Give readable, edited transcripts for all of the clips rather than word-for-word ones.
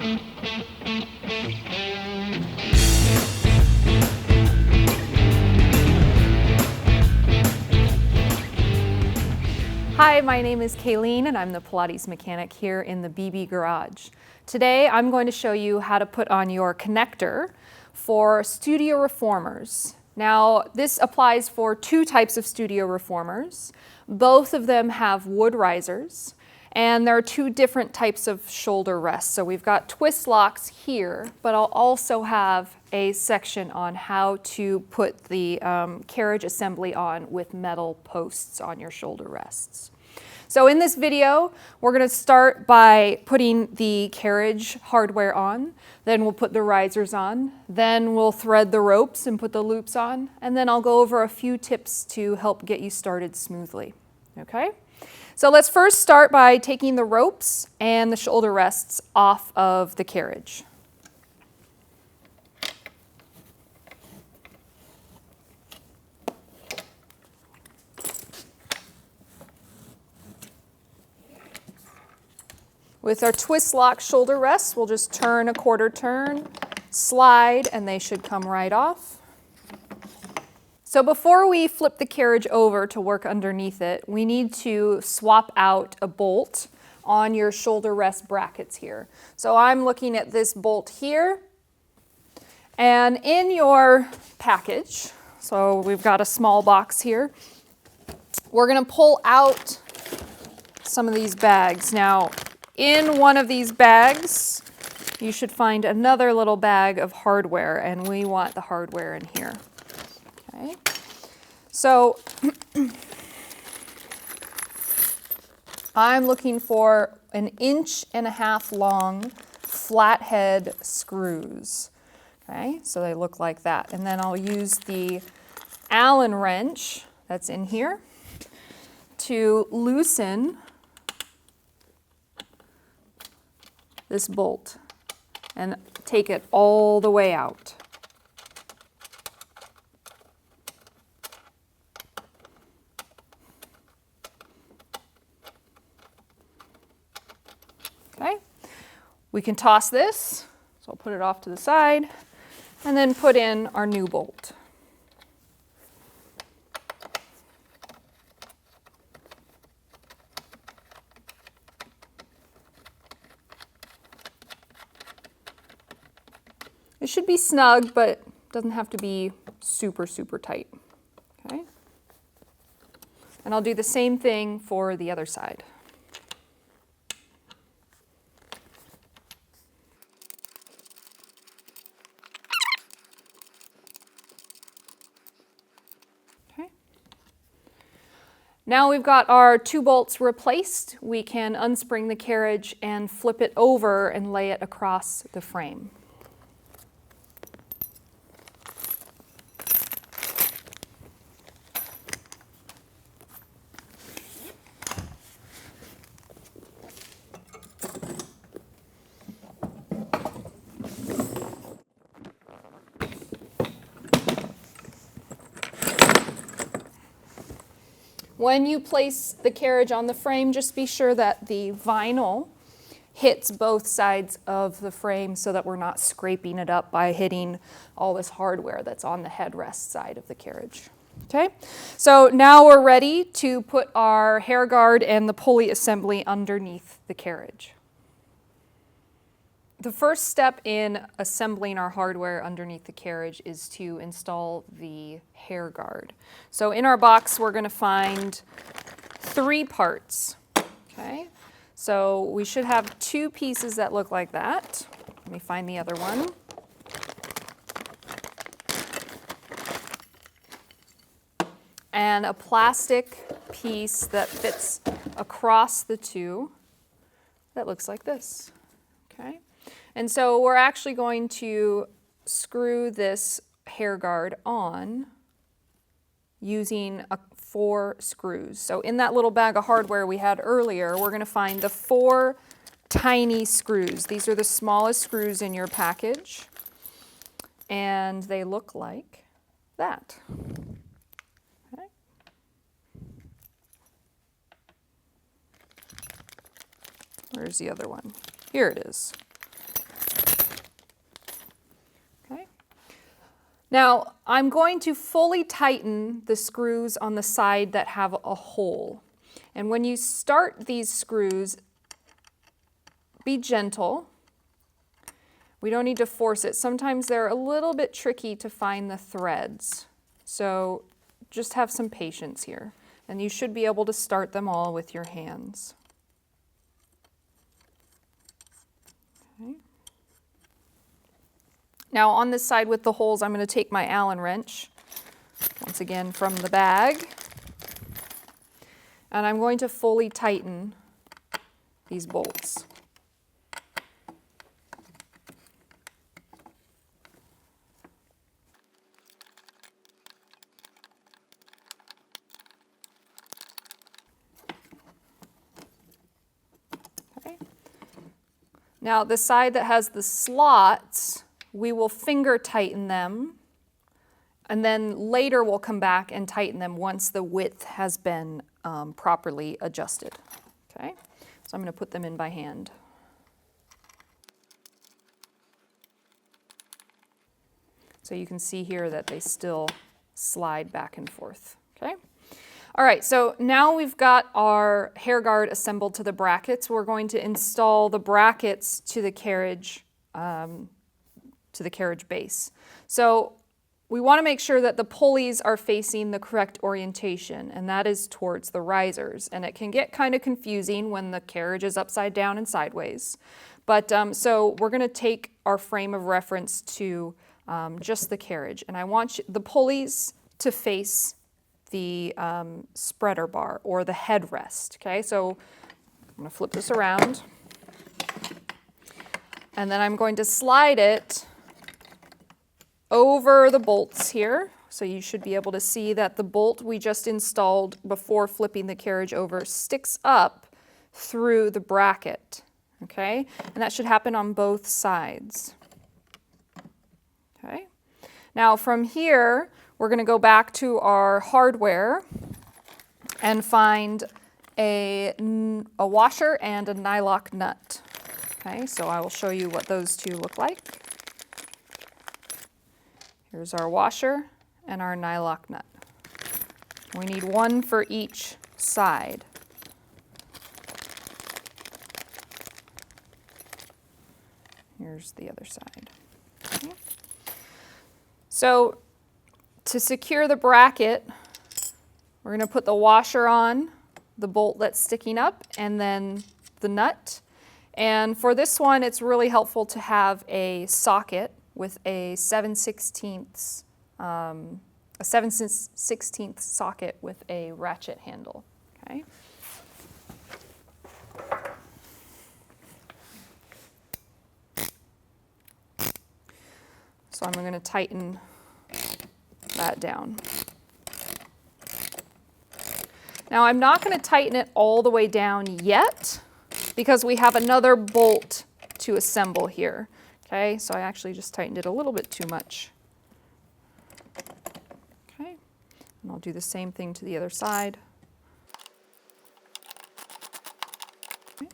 Hi, my name is Kayleen and I'm the Pilates mechanic here in the BB Garage. Today I'm going to show you how to put on your Konnector for studio reformers. Now this applies for two types of studio reformers. Both of them have wood risers and there are two different types of shoulder rests. So we've got twist locks here, but I'll also have a section on how to put the carriage assembly on with metal posts on your shoulder rests. So in this video, we're going to start by putting the carriage hardware on, then we'll put the risers on, then we'll thread the ropes and put the loops on, and then I'll go over a few tips to help get you started smoothly. Okay? So let's first start by taking the ropes and the shoulder rests off of the carriage. With our twist lock shoulder rests, we'll just turn a quarter turn, slide, and they should come right off. So before we flip the carriage over to work underneath it, we need to swap out a bolt on your shoulder rest brackets here. So I'm looking at this bolt here, and in your package, so we've got a small box here, we're going to pull out some of these bags. Now, in one of these bags, you should find another little bag of hardware, and we want the hardware in here. Okay. So I'm looking for 1.5 inch long flathead screws. Okay, so they look like that. And then I'll use the Allen wrench that's in here to loosen this bolt and take it all the way out. Okay, we can toss this, so I'll put it off to the side, and then put in our new bolt. It should be snug, but doesn't have to be super, super tight. Okay? And I'll do the same thing for the other side. Okay. Now we've got our two bolts replaced, we can unspring the carriage and flip it over and lay it across the frame. When you place the carriage on the frame, just be sure that the vinyl hits both sides of the frame so that we're not scraping it up by hitting all this hardware that's on the headrest side of the carriage. Okay, so now we're ready to put our hair guard and the pulley assembly underneath the carriage. The first step in assembling our hardware underneath the carriage is to install the hair guard. So in our box, we're going to find 3 parts. Okay, so we should have 2 pieces that look like that. Let me find the other one. And a plastic piece that fits across the 2 that looks like this. Okay. And so we're actually going to screw this hair guard on using 4 screws. So in that little bag of hardware we had earlier, we're going to find the 4 tiny screws. These are the smallest screws in your package, and they look like that. Okay. Where's the other one? Here it is. Now, I'm going to fully tighten the screws on the side that have a hole. And when you start these screws, be gentle. We don't need to force it. Sometimes they're a little bit tricky to find the threads. So just have some patience here. And you should be able to start them all with your hands. Okay. Now on this side with the holes, I'm going to take my Allen wrench, once again from the bag, and I'm going to fully tighten these bolts. Okay. Now the side that has the slots, we will finger tighten them, and then later we'll come back and tighten them once the width has been properly adjusted. Okay, so I'm going to put them in by hand. So you can see here that they still slide back and forth. Okay. All right, so now we've got our hair guard assembled to the brackets. We're going to install the brackets to the carriage base. So we want to make sure that the pulleys are facing the correct orientation, and that is towards the risers. And it can get kind of confusing when the carriage is upside down and sideways. But so we're going to take our frame of reference to just the carriage. And I want the pulleys to face the spreader bar or the headrest. Okay, so I'm going to flip this around. And then I'm going to slide it over the bolts here. So you should be able to see that the bolt we just installed before flipping the carriage over sticks up through the bracket. Okay, and that should happen on both sides. Okay, now from here, we're going to go back to our hardware and find a washer and a nylock nut. Okay, so I will show you what those two look like. Here's our washer and our nylock nut. We need one for each side. Here's the other side. Okay. So to secure the bracket, we're going to put the washer on, the bolt that's sticking up, and then the nut. And for this one, it's really helpful to have a socket with a 7/16 socket with a ratchet handle. Okay. So I'm going to tighten that down. Now I'm not going to tighten it all the way down yet because we have another bolt to assemble here. Okay, so I actually just tightened it a little bit too much. Okay, and I'll do the same thing to the other side. Okay.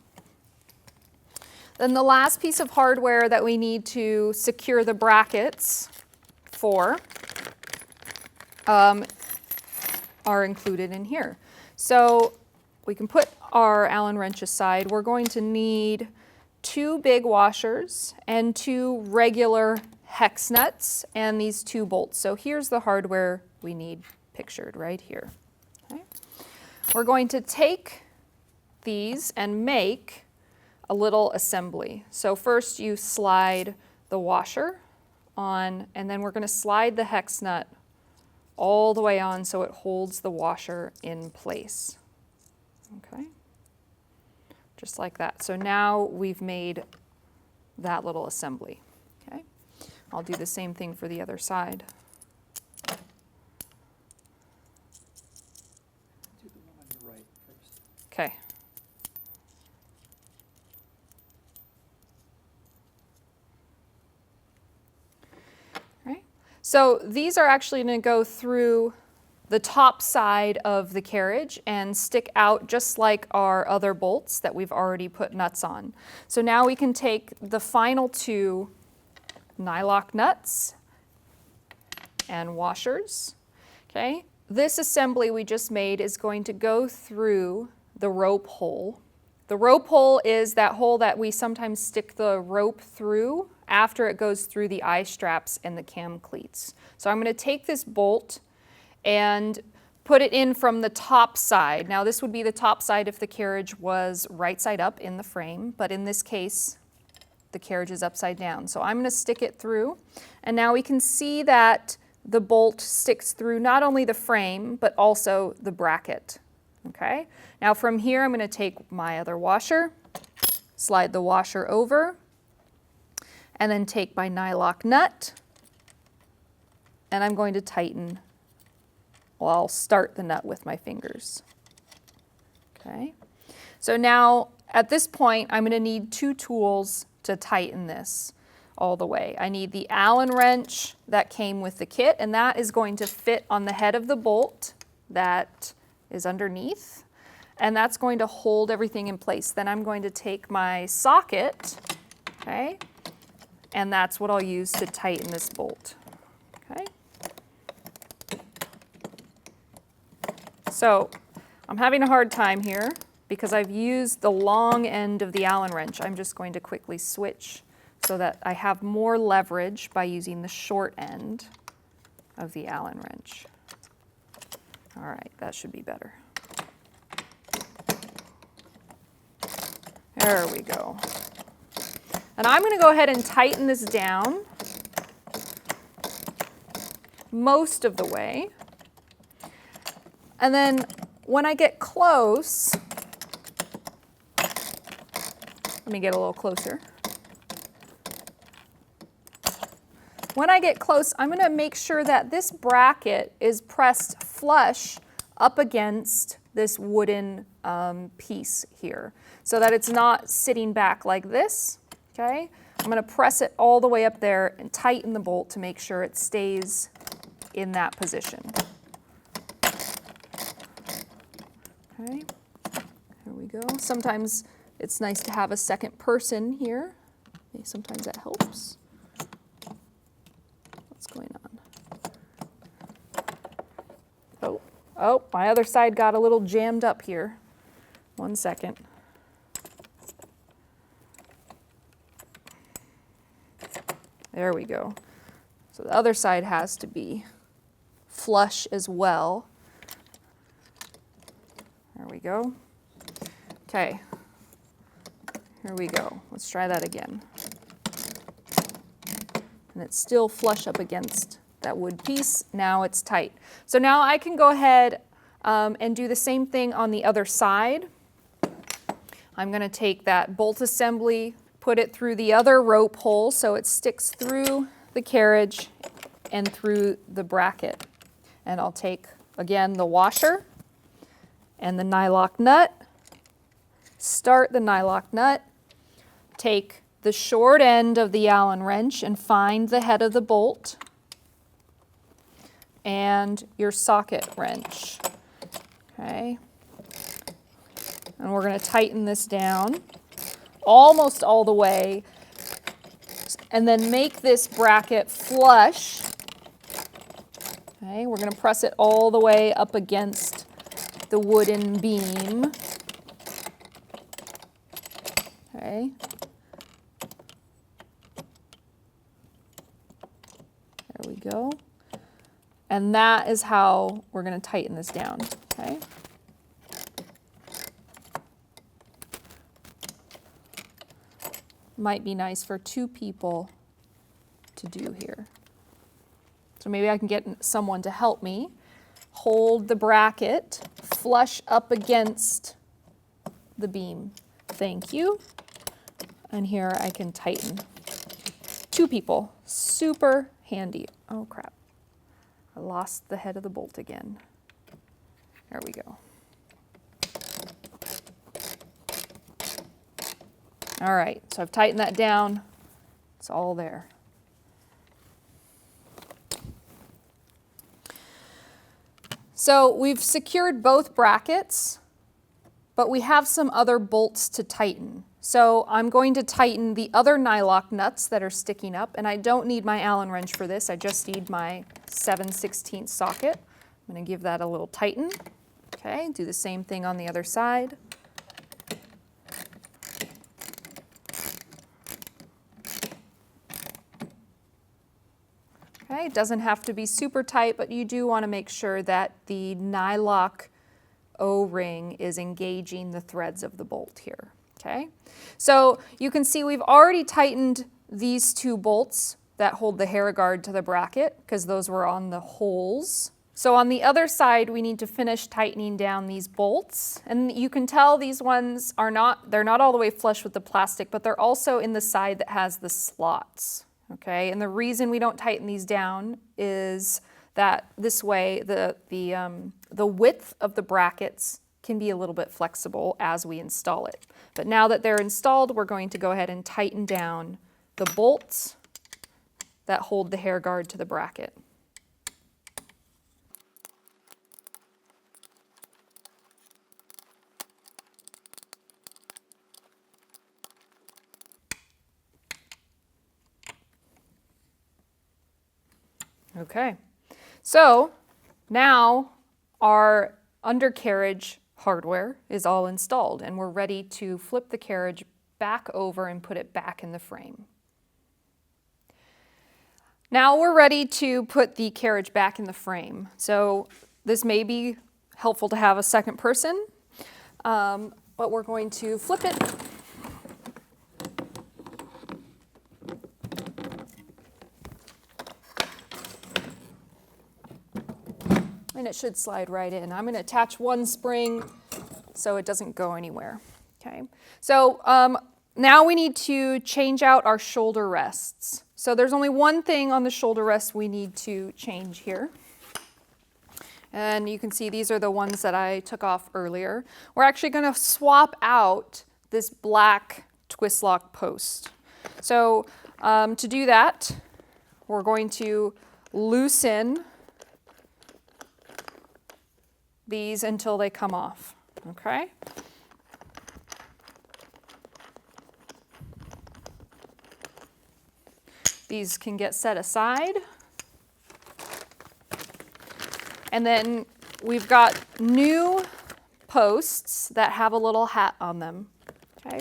Then the last piece of hardware that we need to secure the brackets for are included in here. So we can put our Allen wrench aside. We're going to need 2 big washers and 2 regular hex nuts and these 2 bolts. So here's the hardware we need pictured right here. Okay. We're going to take these and make a little assembly. So first you slide the washer on, and then we're going to slide the hex nut all the way on so it holds the washer in place. Okay, just like that. So now we've made that little assembly. Okay, I'll do the same thing for the other side. Do the one on your right first. Okay. So these are actually going to go through the top side of the carriage and stick out just like our other bolts that we've already put nuts on. So now we can take the final 2 nylock nuts and washers. Okay, this assembly we just made is going to go through the rope hole. The rope hole is that hole that we sometimes stick the rope through after it goes through the eye straps and the cam cleats. So I'm going to take this bolt and put it in from the top side. Now this would be the top side if the carriage was right side up in the frame, but in this case the carriage is upside down. So I'm going to stick it through, and now we can see that the bolt sticks through not only the frame but also the bracket. Okay, now from here I'm going to take my other washer, slide the washer over, and then take my nylock nut, and I'm going to tighten. Well, I'll start the nut with my fingers. Okay, so now at this point I'm going to need two tools to tighten this all the way. I need the Allen wrench that came with the kit, and that is going to fit on the head of the bolt that is underneath, and that's going to hold everything in place. Then I'm going to take my socket, okay, and that's what I'll use to tighten this bolt. Okay. So I'm having a hard time here because I've used the long end of the Allen wrench. I'm just going to quickly switch so that I have more leverage by using the short end of the Allen wrench. All right, that should be better. There we go. And I'm going to go ahead and tighten this down most of the way. And then when I get close, let me get a little closer. When I get close, I'm going to make sure that this bracket is pressed flush up against this wooden piece here so that it's not sitting back like this. Okay? I'm going to press it all the way up there and tighten the bolt to make sure it stays in that position. Okay, here we go. Sometimes it's nice to have a second person here. Sometimes that helps. What's going on? Oh, my other side got a little jammed up here. 1 second. There we go. So the other side has to be flush as well. There we go. Okay, here we go. Let's try that again. And it's still flush up against that wood piece. Now it's tight. So now I can go ahead and do the same thing on the other side. I'm going to take that bolt assembly, put it through the other rope hole so it sticks through the carriage and through the bracket. And I'll take, again, the washer and the nylock nut, start the nylock nut, take the short end of the Allen wrench and find the head of the bolt and your socket wrench. Okay, and we're going to tighten this down almost all the way and then make this bracket flush. Okay, we're going to press it all the way up against the wooden beam. Okay. There we go. And that is how we're going to tighten this down. Okay. Might be nice for two people to do here. So maybe I can get someone to help me hold the bracket flush up against the beam. Thank you. And here I can tighten. Two people, super handy. Oh crap, I lost the head of the bolt again. There we go. All right, so I've tightened that down. It's all there. So we've secured both brackets, but we have some other bolts to tighten. So I'm going to tighten the other nylock nuts that are sticking up, and I don't need my Allen wrench for this. I just need my 7/16 socket. I'm going to give that a little tighten. Okay, do the same thing on the other side. Okay, it doesn't have to be super tight, but you do want to make sure that the nylock O-ring is engaging the threads of the bolt here. Okay, so you can see we've already tightened these two bolts that hold the hair guard to the bracket because those were on the holes. So on the other side, we need to finish tightening down these bolts. And you can tell these ones they're not all the way flush with the plastic, but they're also in the side that has the slots. Okay, and the reason we don't tighten these down is that this way the width of the brackets can be a little bit flexible as we install it. But now that they're installed, we're going to go ahead and tighten down the bolts that hold the hair guard to the bracket. Okay, so now our undercarriage hardware is all installed and we're ready to flip the carriage back over and put it back in the frame. Now we're ready to put the carriage back in the frame. So this may be helpful to have a second person, but we're going to flip it. And it should slide right in. I'm going to attach one spring so it doesn't go anywhere. Okay, so now we need to change out our shoulder rests. So there's only one thing on the shoulder rest we need to change here. And you can see these are the ones that I took off earlier. We're actually going to swap out this black twist lock post. So to do that, we're going to loosen these until they come off, okay? These can get set aside. And then we've got new posts that have a little hat on them, okay?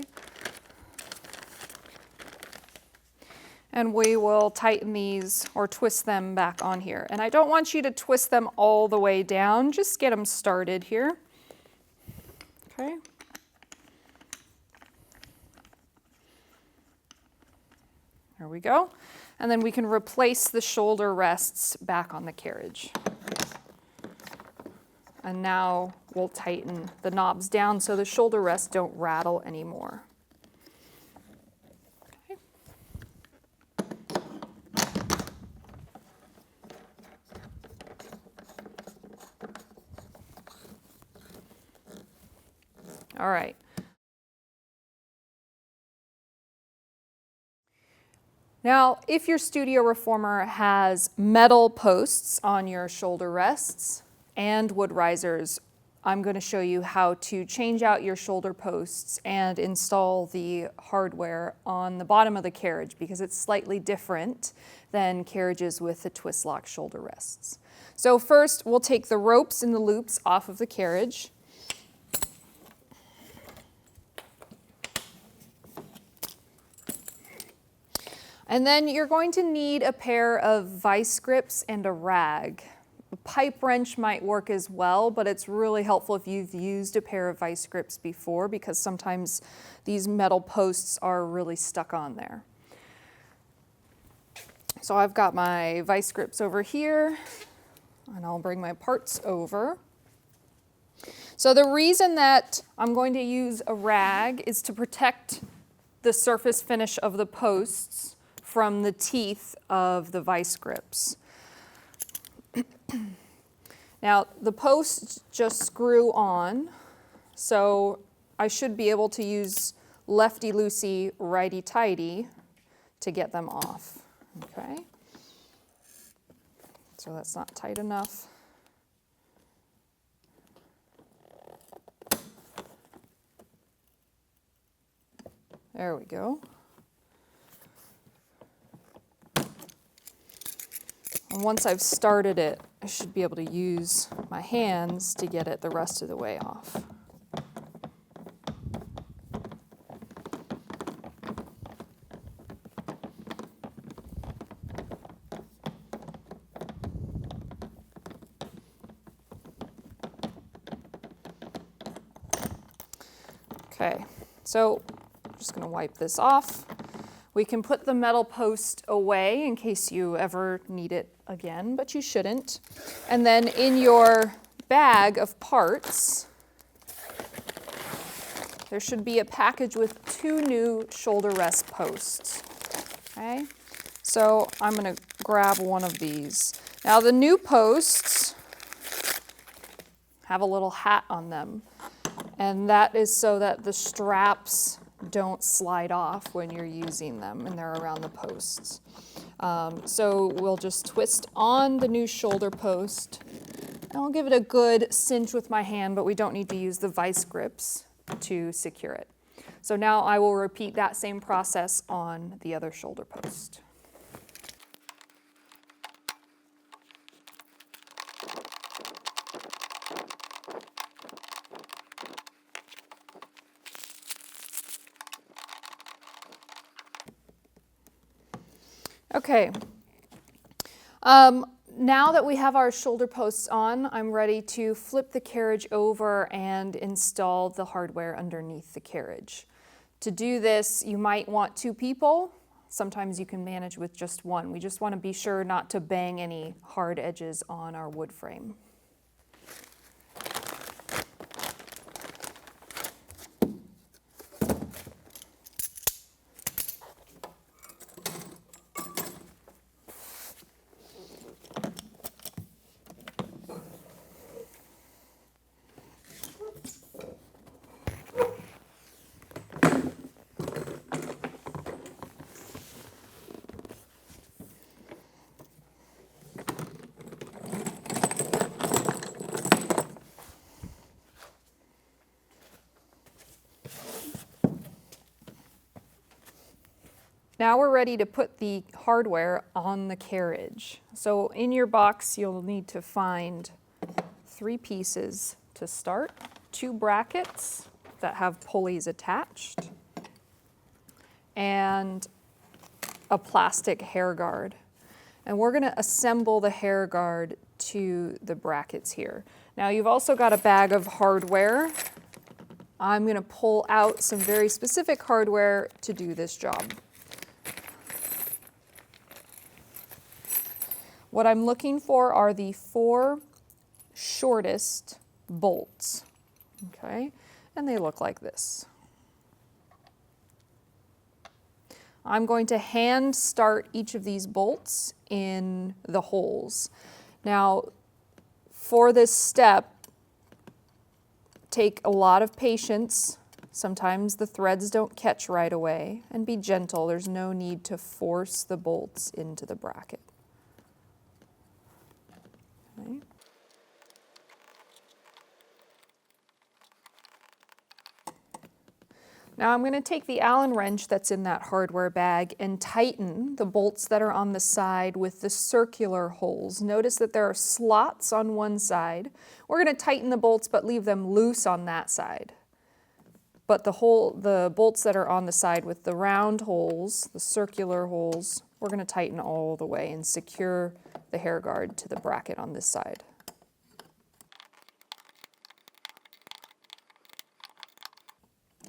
And we will tighten these or twist them back on here. And I don't want you to twist them all the way down, just get them started here. Okay. There we go. And then we can replace the shoulder rests back on the carriage. And now we'll tighten the knobs down so the shoulder rests don't rattle anymore. All right. Now, if your studio reformer has metal posts on your shoulder rests and wood risers, I'm going to show you how to change out your shoulder posts and install the hardware on the bottom of the carriage because it's slightly different than carriages with the twist lock shoulder rests. So first, we'll take the ropes and the loops off of the carriage. And then you're going to need a pair of vice grips and a rag. A pipe wrench might work as well, but it's really helpful if you've used a pair of vice grips before because sometimes these metal posts are really stuck on there. So I've got my vice grips over here, and I'll bring my parts over. So the reason that I'm going to use a rag is to protect the surface finish of the posts from the teeth of the vice grips. Now, the posts just screw on, so I should be able to use lefty-loosey, righty-tighty to get them off, okay? So that's not tight enough. There we go. And once I've started it, I should be able to use my hands to get it the rest of the way off. Okay, so I'm just going to wipe this off. We can put the metal post away in case you ever need it again, but you shouldn't. And then in your bag of parts, there should be a package with 2 new shoulder rest posts. Okay, so I'm going to grab one of these. Now the new posts have a little hat on them, and that is so that the straps don't slide off when you're using them and they're around the posts. So we'll just twist on the new shoulder post. I'll give it a good cinch with my hand, but we don't need to use the vice grips to secure it. So now I will repeat that same process on the other shoulder post. Okay, now that we have our shoulder posts on, I'm ready to flip the carriage over and install the hardware underneath the carriage. To do this, you might want 2 people. Sometimes you can manage with just 1. We just want to be sure not to bang any hard edges on our wood frame. Now we're ready to put the hardware on the carriage. So in your box, you'll need to find 3 pieces to start, 2 brackets that have pulleys attached, and a plastic hair guard. And we're going to assemble the hair guard to the brackets here. Now you've also got a bag of hardware. I'm going to pull out some very specific hardware to do this job. What I'm looking for are the 4 shortest bolts, okay? And they look like this. I'm going to hand start each of these bolts in the holes. Now, for this step, take a lot of patience. Sometimes the threads don't catch right away, and be gentle. There's no need to force the bolts into the bracket. Okay. Now I'm going to take the Allen wrench that's in that hardware bag and tighten the bolts that are on the side with the circular holes. Notice that there are slots on one side. We're going to tighten the bolts but leave them loose on that side. But the bolts that are on the side with the round holes, the circular holes, we're going to tighten all the way and secure the hair guard to the bracket on this side.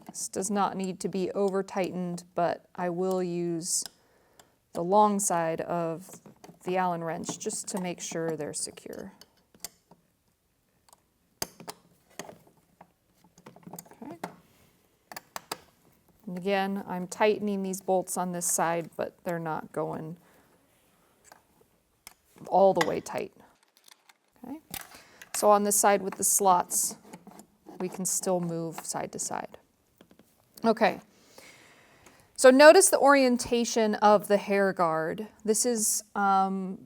This does not need to be over tightened, but I will use the long side of the Allen wrench just to make sure they're secure. Okay. And again, I'm tightening these bolts on this side, but they're not going all the way tight. Okay. So on this side with the slots, we can still move side to side. Okay, so notice the orientation of the hair guard. This is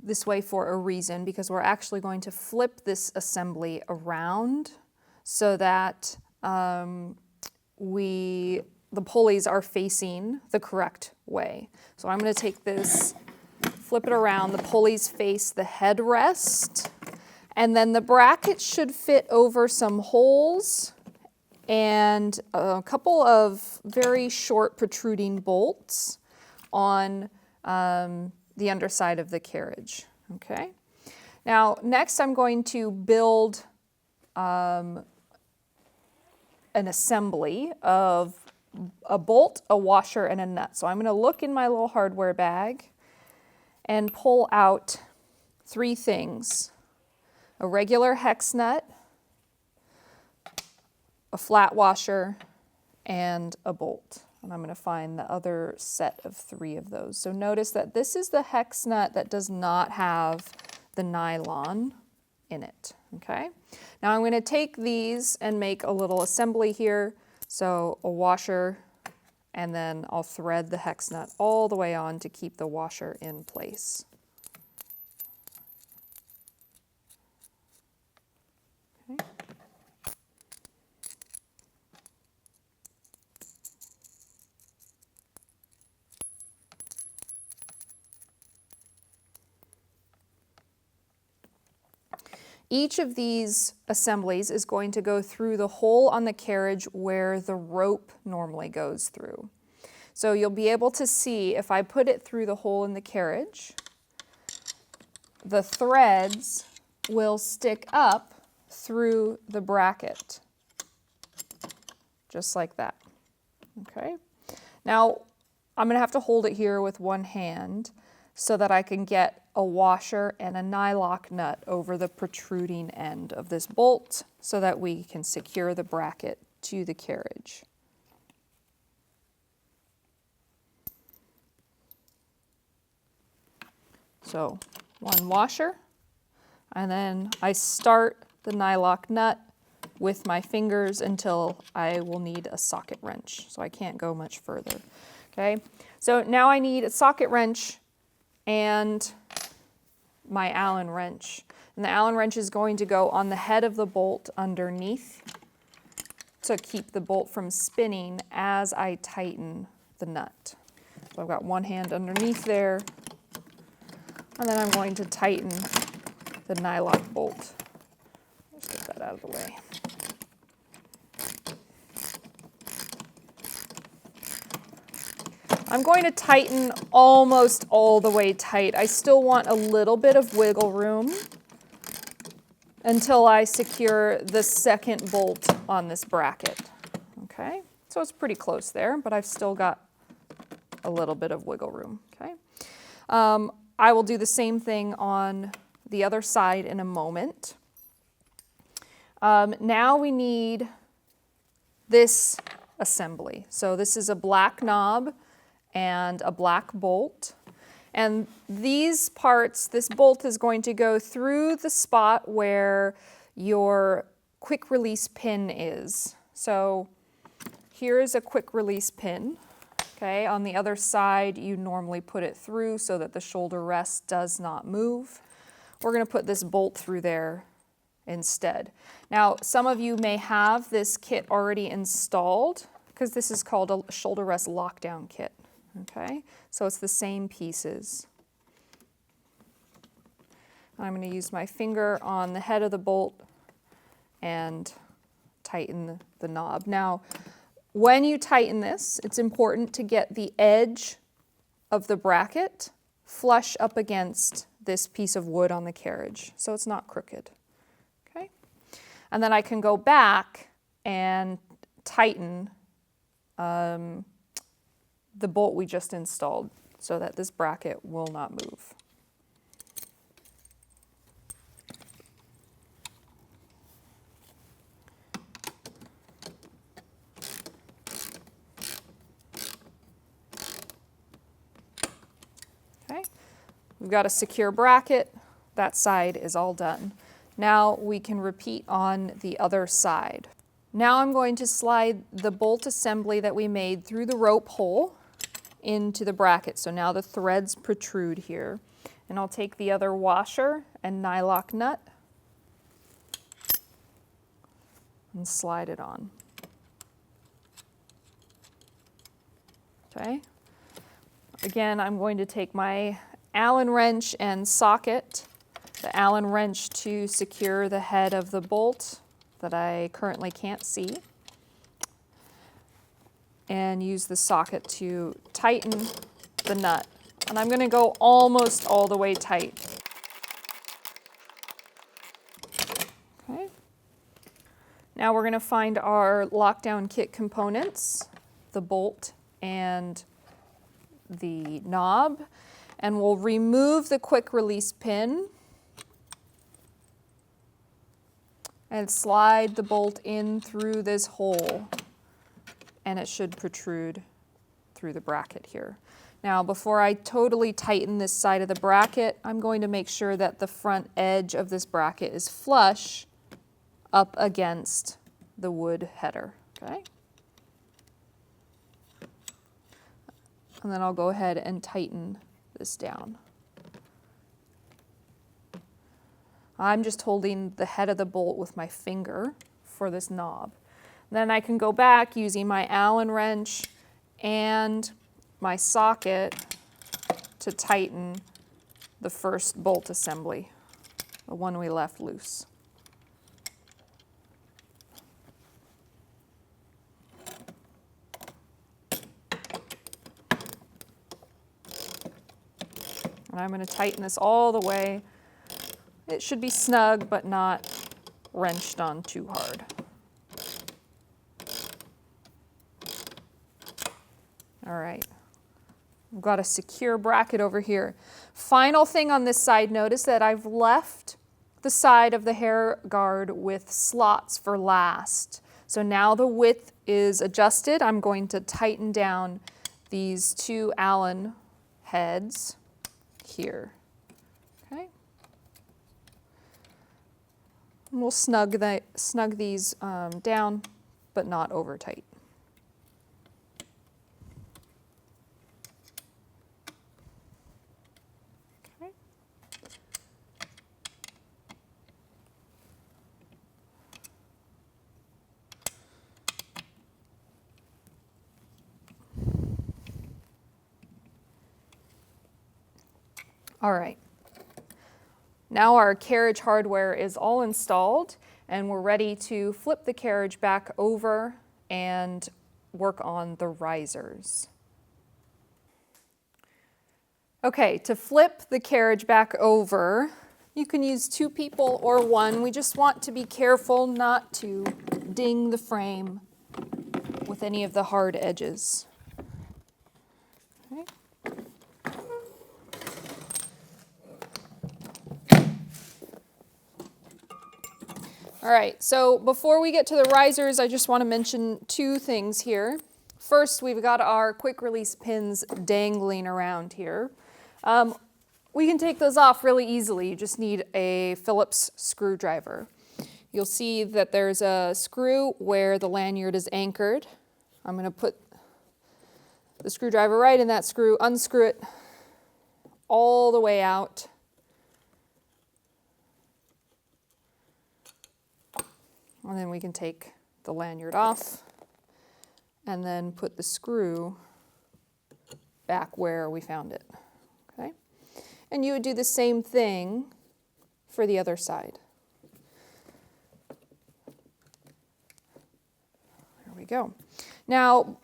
this way for a reason, because we're actually going to flip this assembly around so that we the pulleys are facing the correct way. So I'm going to take this, flip it around, the pulleys face the headrest, and then the bracket should fit over some holes and a couple of very short protruding bolts on the underside of the carriage. Okay. Now, next I'm going to build an assembly of a bolt, a washer, and a nut. So I'm going to look in my little hardware bag and pull out 3 things: a regular hex nut, a flat washer, and a bolt. And I'm going to find the other set of 3 of those. So notice that this is the hex nut that does not have the nylon in it. Okay. Now I'm going to take these and make a little assembly here. So a washer, and then I'll thread the hex nut all the way on to keep the washer in place. Okay. Each of these assemblies is going to go through the hole on the carriage where the rope normally goes through. So you'll be able to see if I put it through the hole in the carriage, the threads will stick up through the bracket, just like that. Okay. Now I'm going to have to hold it here with one hand so that I can get a washer and a nylock nut over the protruding end of this bolt so that we can secure the bracket to the carriage. So one washer, and then I start the nylock nut with my fingers until I will need a socket wrench. So I can't go much further. Okay, so now I need a socket wrench and my Allen wrench. And the Allen wrench is going to go on the head of the bolt underneath to keep the bolt from spinning as I tighten the nut. So I've got one hand underneath there, and then I'm going to tighten the nylock bolt. Let's get that out of the way. I'm going to tighten almost all the way tight. I still want a little bit of wiggle room until I secure the second bolt on this bracket. Okay, so it's pretty close there, but I've still got a little bit of wiggle room. Okay, I will do the same thing on the other side in a moment. Now we need this assembly. So this is a black knob and a black bolt. And these parts, this bolt is going to go through the spot where your quick release pin is. So here is a quick release pin. Okay, on the other side, you normally put it through so that the shoulder rest does not move. We're going to put this bolt through there instead. Now, some of you may have this kit already installed because this is called a shoulder rest lockdown kit. Okay, so it's the same pieces. I'm going to use my finger on the head of the bolt and tighten the knob. Now, when you tighten this, it's important to get the edge of the bracket flush up against this piece of wood on the carriage, so it's not crooked. Okay, and then I can go back and tighten the bolt we just installed so that this bracket will not move. Okay, we've got a secure bracket. That side is all done. Now we can repeat on the other side. Now I'm going to slide the bolt assembly that we made through the rope hole into the bracket. So now the threads protrude here. And I'll take the other washer and nylock nut and slide it on. Okay. Again, I'm going to take my Allen wrench and socket the Allen wrench to secure the head of the bolt that I currently can't see, and use the socket to tighten the nut. And I'm going to go almost all the way tight. Okay. Now we're going to find our lockdown kit components, the bolt and the knob, and we'll remove the quick release pin and slide the bolt in through this hole, and it should protrude through the bracket here. Now, before I totally tighten this side of the bracket, I'm going to make sure that the front edge of this bracket is flush up against the wood header, okay? And then I'll go ahead and tighten this down. I'm just holding the head of the bolt with my finger for this knob. Then I can go back using my Allen wrench and my socket to tighten the first bolt assembly, the one we left loose. And I'm going to tighten this all the way. It should be snug, but not wrenched on too hard. All right, we've got a secure bracket over here. Final thing on this side, notice that I've left the side of the hair guard with slots for last. So now the width is adjusted. I'm going to tighten down these two Allen heads here. Okay. And we'll snug these down, but not over tight. Okay. All right. Now our carriage hardware is all installed, and we're ready to flip the carriage back over and work on the risers. Okay, to flip the carriage back over, you can use 2 people or 1. We just want to be careful not to ding the frame with any of the hard edges. Okay. All right, so before we get to the risers, I just want to mention 2 things here. First, we've got our quick release pins dangling around here. We can take those off really easily. You just need a Phillips screwdriver. You'll see that there's a screw where the lanyard is anchored. I'm going to put the screwdriver right in that screw, unscrew it all the way out. And then we can take the lanyard off and then put the screw back where we found it. Okay? And you would do the same thing for the other side. There we go. Now,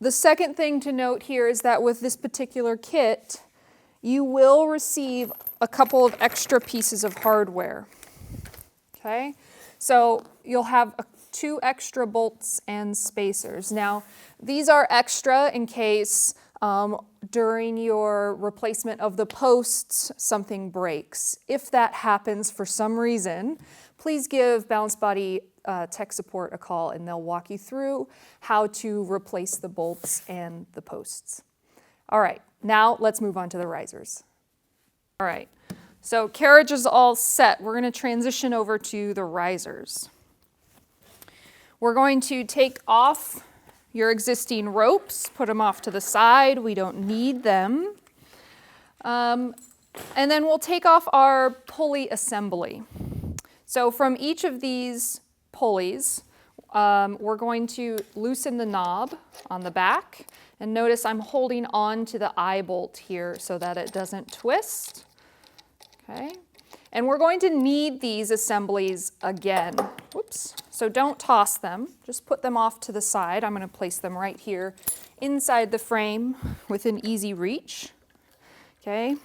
the second thing to note here is that with this particular kit, you will receive a couple of extra pieces of hardware. Okay? So you'll have 2 extra bolts and spacers. Now, these are extra in case during your replacement of the posts, something breaks. If that happens for some reason, please give Balance Body tech support a call, and they'll walk you through how to replace the bolts and the posts. All right, now let's move on to the risers. All right. So carriage is all set. We're going to transition over to the risers. We're going to take off your existing ropes, put them off to the side. We don't need them. And then we'll take off our pulley assembly. So from each of these pulleys, we're going to loosen the knob on the back, And notice I'm holding on to the eye bolt here so that it doesn't twist. Okay. And we're going to need these assemblies again. Whoops. So don't toss them. Just put them off to the side. I'm going to place them right here inside the frame within easy reach. Okay.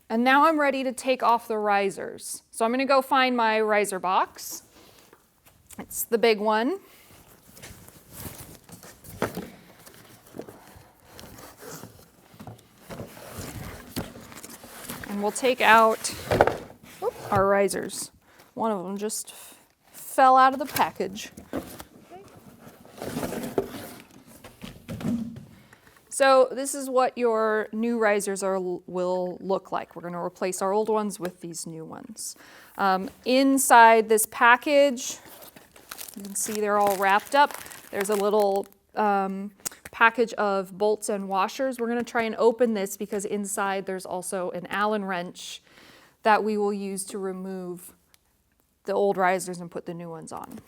And now I'm ready to take off the risers. So I'm going to go find my riser box. It's the big one. And we'll take out our risers. One of them just fell out of the package. So this is what your new risers will look like. We're going to replace our old ones with these new ones. Inside this package, you can see they're all wrapped up. There's a little package of bolts and washers. We're going to try and open this because inside there's also an Allen wrench that we will use to remove the old risers and put the new ones on.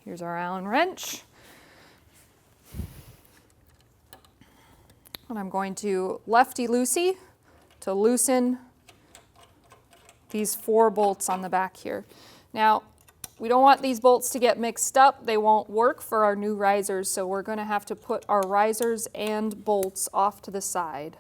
Here's our Allen wrench. And I'm going to lefty-loosey to loosen these 4 bolts on the back here. Now, we don't want these bolts to get mixed up. They won't work for our new risers, so we're going to have to put our risers and bolts off to the side.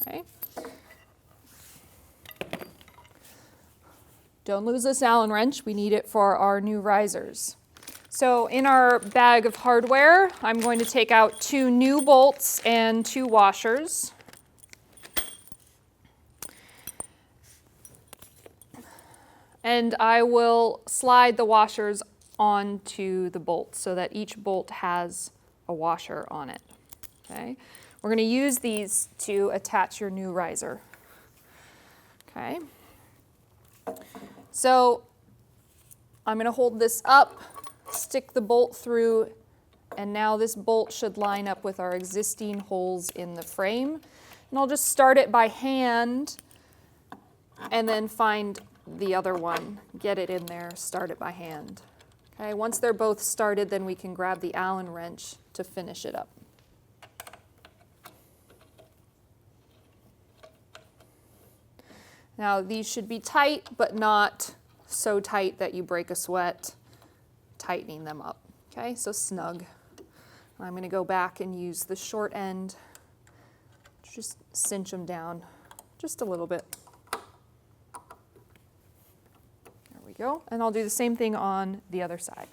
Okay. Don't lose this Allen wrench. We need it for our new risers. So in our bag of hardware, I'm going to take out 2 new bolts and 2 washers. And I will slide the washers onto the bolts so that each bolt has a washer on it. Okay. We're going to use these to attach your new riser. Okay. So I'm going to hold this up, stick the bolt through, and now this bolt should line up with our existing holes in the frame. And I'll just start it by hand and then find the other one, get it in there, start it by hand. Okay, once they're both started, then we can grab the Allen wrench to finish it up. Now these should be tight, but not so tight that you break a sweat tightening them up. Okay, so snug. I'm going to go back and use the short end to just cinch them down just a little bit. There we go. And I'll do the same thing on the other side.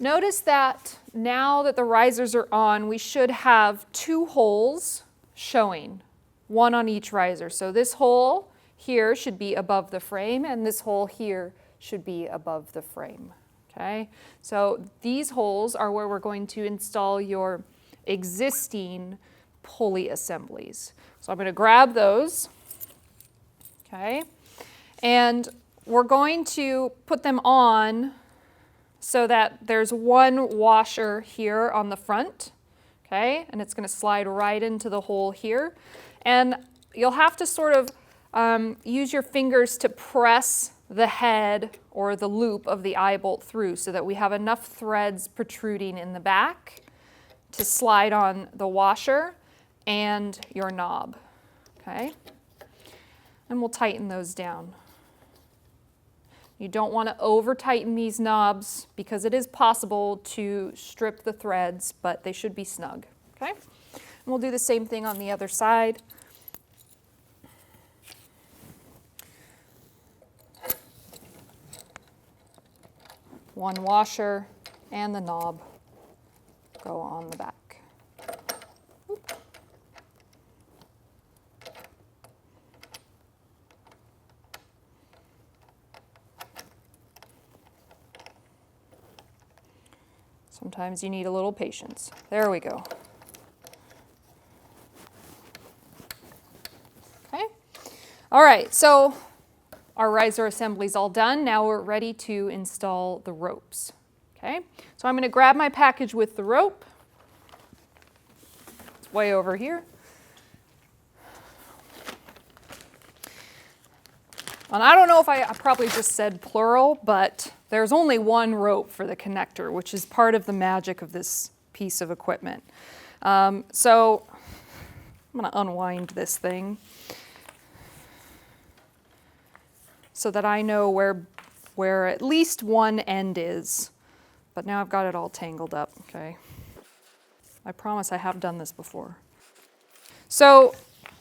Notice that now that the risers are on, we should have 2 holes showing, 1 on each riser. So this hole here should be above the frame, and this hole here should be above the frame. Okay? So these holes are where we're going to install your existing pulley assemblies. So I'm going to grab those. Okay? And we're going to put them on so that there's 1 washer here on the front, okay? And it's going to slide right into the hole here. And you'll have to sort of use your fingers to press the head or the loop of the eye bolt through so that we have enough threads protruding in the back to slide on the washer and your knob, okay? And we'll tighten those down. You don't want to over tighten these knobs because it is possible to strip the threads, but they should be snug, okay? And we'll do the same thing on the other side. One washer and the knob go on the back. Sometimes you need a little patience. There we go. Okay. All right, so our riser assembly is all done. Now we're ready to install the ropes. Okay, so I'm going to grab my package with the rope. It's way over here. And I don't know if I probably just said plural, but there's only one rope for the connector, which is part of the magic of this piece of equipment. So I'm going to unwind this thing so that I know where at least one end is. But now I've got it all tangled up, okay? I promise I have done this before. So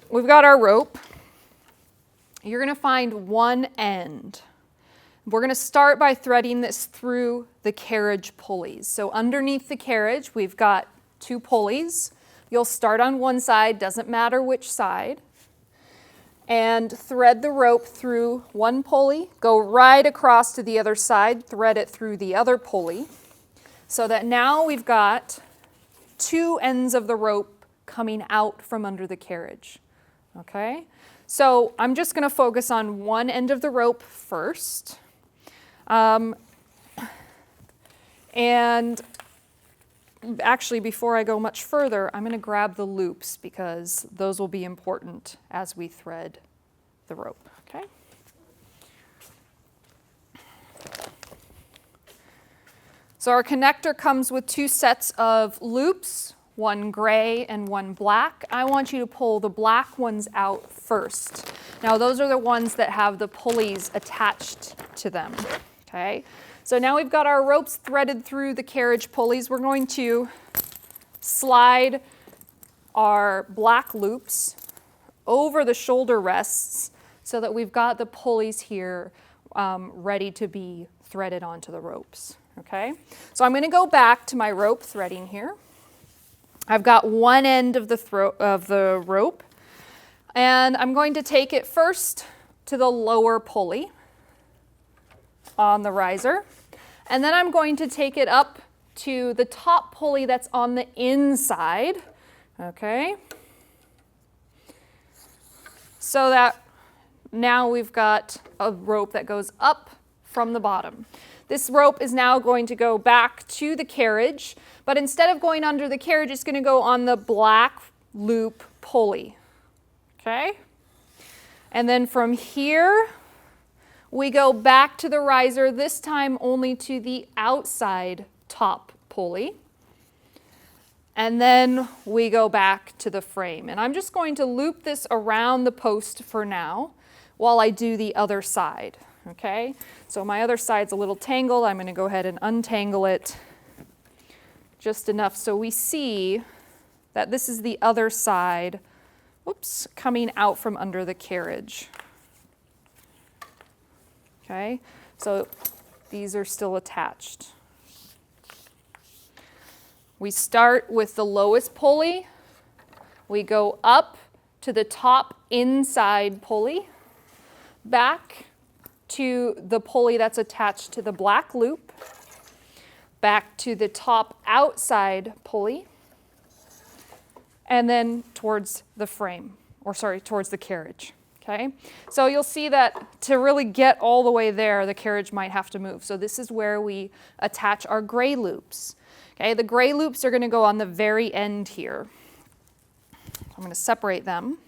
we've got our rope. You're going to find one end. We're going to start by threading this through the carriage pulleys. So underneath the carriage, we've got two pulleys. You'll start on one side, doesn't matter which side, and thread the rope through one pulley, go right across to the other side, thread it through the other pulley, so that now we've got two ends of the rope coming out from under the carriage, okay? So I'm just going to focus on one end of the rope first. And actually, before I go much further, I'm going to grab the loops because those will be important as we thread the rope, okay? So our connector comes with two sets of loops, one gray and one black. I want you to pull the black ones out first. Now those are the ones that have the pulleys attached to them, okay? So now we've got our ropes threaded through the carriage pulleys. We're going to slide our black loops over the shoulder rests so that we've got the pulleys here ready to be threaded onto the ropes, okay? So I'm going to go back to my rope threading here. I've got one end of the rope, and I'm going to take it first to the lower pulley on the riser, and then I'm going to take it up to the top pulley that's on the inside, okay? So that now we've got a rope that goes up from the bottom. This rope is now going to go back to the carriage, but instead of going under the carriage, it's going to go on the black loop pulley, okay? And then from here, we go back to the riser, this time only to the outside top pulley. And then we go back to the frame. And I'm just going to loop this around the post for now while I do the other side, okay? So my other side's a little tangled. I'm going to go ahead and untangle it just enough so we see that this is the other side, whoops, coming out from under the carriage. Okay, so these are still attached. We start with the lowest pulley. We go up to the top inside pulley, back to the pulley that's attached to the black loop, back to the top outside pulley, and then towards the frame, or sorry, towards the carriage. Okay, so you'll see that to really get all the way there, the carriage might have to move. So this is where we attach our gray loops. Okay, the gray loops are going to go on the very end here. I'm going to separate them.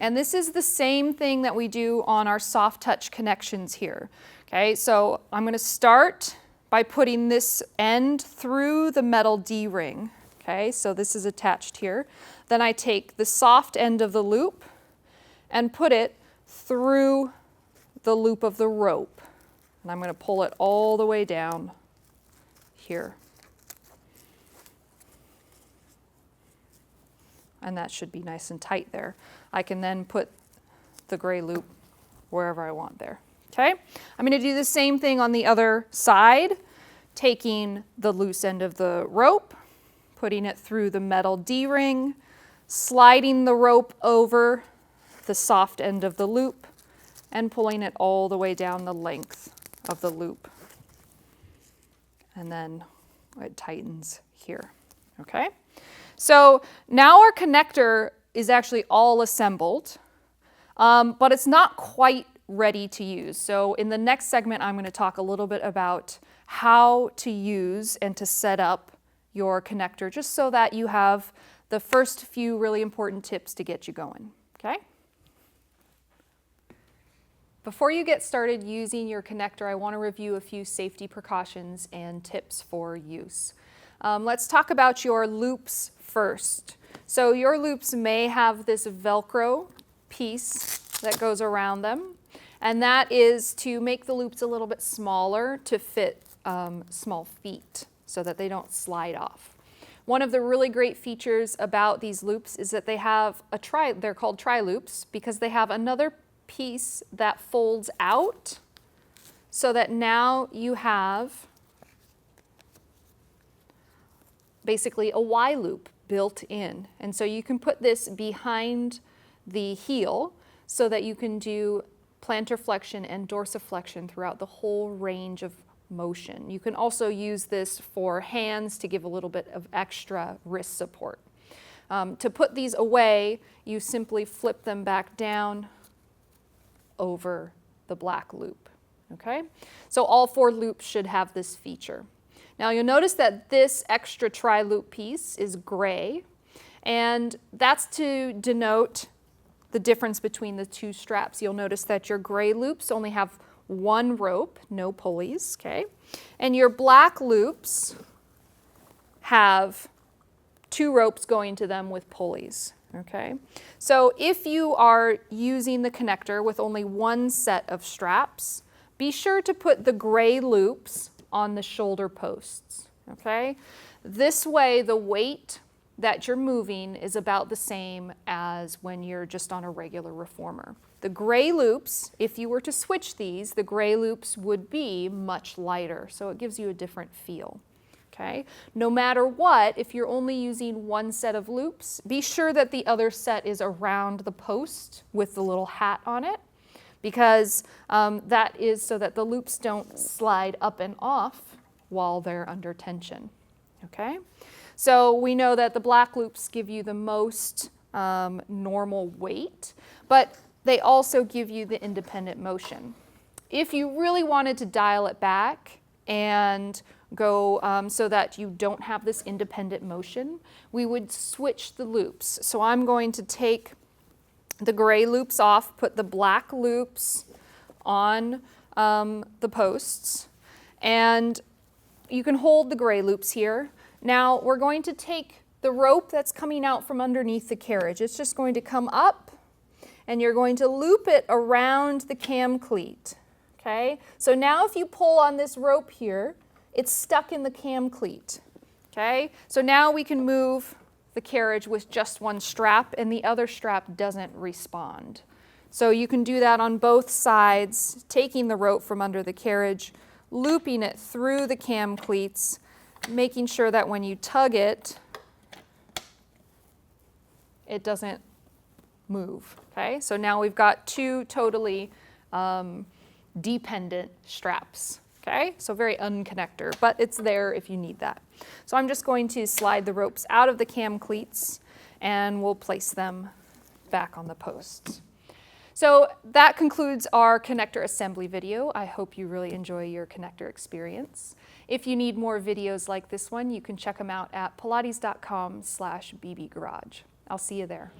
And this is the same thing that we do on our soft touch connections here. Okay, so I'm going to start by putting this end through the metal D-ring. Okay, so this is attached here. Then I take the soft end of the loop and put it through the loop of the rope. And I'm going to pull it all the way down here. And that should be nice and tight there. I can then put the gray loop wherever I want there. Okay? I'm going to do the same thing on the other side, taking the loose end of the rope, putting it through the metal D-ring, sliding the rope over the soft end of the loop, and pulling it all the way down the length of the loop. And then it tightens here. Okay? So now our connector is actually all assembled, but it's not quite ready to use. So in the next segment, I'm going to talk a little bit about how to use and to set up your connector, just so that you have the first few really important tips to get you going. Okay? Before you get started using your connector, I want to review a few safety precautions and tips for use. Let's talk about your loops first. So your loops may have this Velcro piece that goes around them, and that is to make the loops a little bit smaller to fit small feet so that they don't slide off. One of the really great features about these loops is that they have they're called tri-loops because they have another piece that folds out so that now you have basically a Y loop built in. And so you can put this behind the heel so that you can do plantar flexion and dorsiflexion throughout the whole range of motion. You can also use this for hands to give a little bit of extra wrist support. To put these away, you simply flip them back down over the black loop. Okay? So all 4 loops should have this feature. Now you'll notice that this extra tri-loop piece is gray, and that's to denote the difference between the 2 straps. You'll notice that your gray loops only have 1 rope, no pulleys, okay? And your black loops have 2 ropes going to them with pulleys, okay? So if you are using the connector with only 1 set of straps, be sure to put the gray loops on the shoulder posts, okay? This way the weight that you're moving is about the same as when you're just on a regular reformer. The gray loops, if you were to switch these, the gray loops would be much lighter, so it gives you a different feel. Okay? No matter what, if you're only using 1 set of loops, be sure that the other set is around the post with the little hat on it, because that is so that the loops don't slide up and off while they're under tension. Okay? So we know that the black loops give you the most normal weight, but they also give you the independent motion. If you really wanted to dial it back and go so that you don't have this independent motion, we would switch the loops. So I'm going to take the gray loops off, put the black loops on the posts, and you can hold the gray loops here. Now we're going to take the rope that's coming out from underneath the carriage. It's just going to come up, and you're going to loop it around the cam cleat. Okay? So now if you pull on this rope here, it's stuck in the cam cleat. Okay? So now we can move the carriage with just 1 strap, and the other strap doesn't respond. So you can do that on both sides, taking the rope from under the carriage, looping it through the cam cleats, making sure that when you tug it, it doesn't move. Okay? So now we've got 2 totally dependent straps. Okay? So very unconnector, but it's there if you need that. So I'm just going to slide the ropes out of the cam cleats, and we'll place them back on the posts. So that concludes our connector assembly video. I hope you really enjoy your connector experience. If you need more videos like this one, you can check them out at pilates.com/bbgarage. I'll see you there.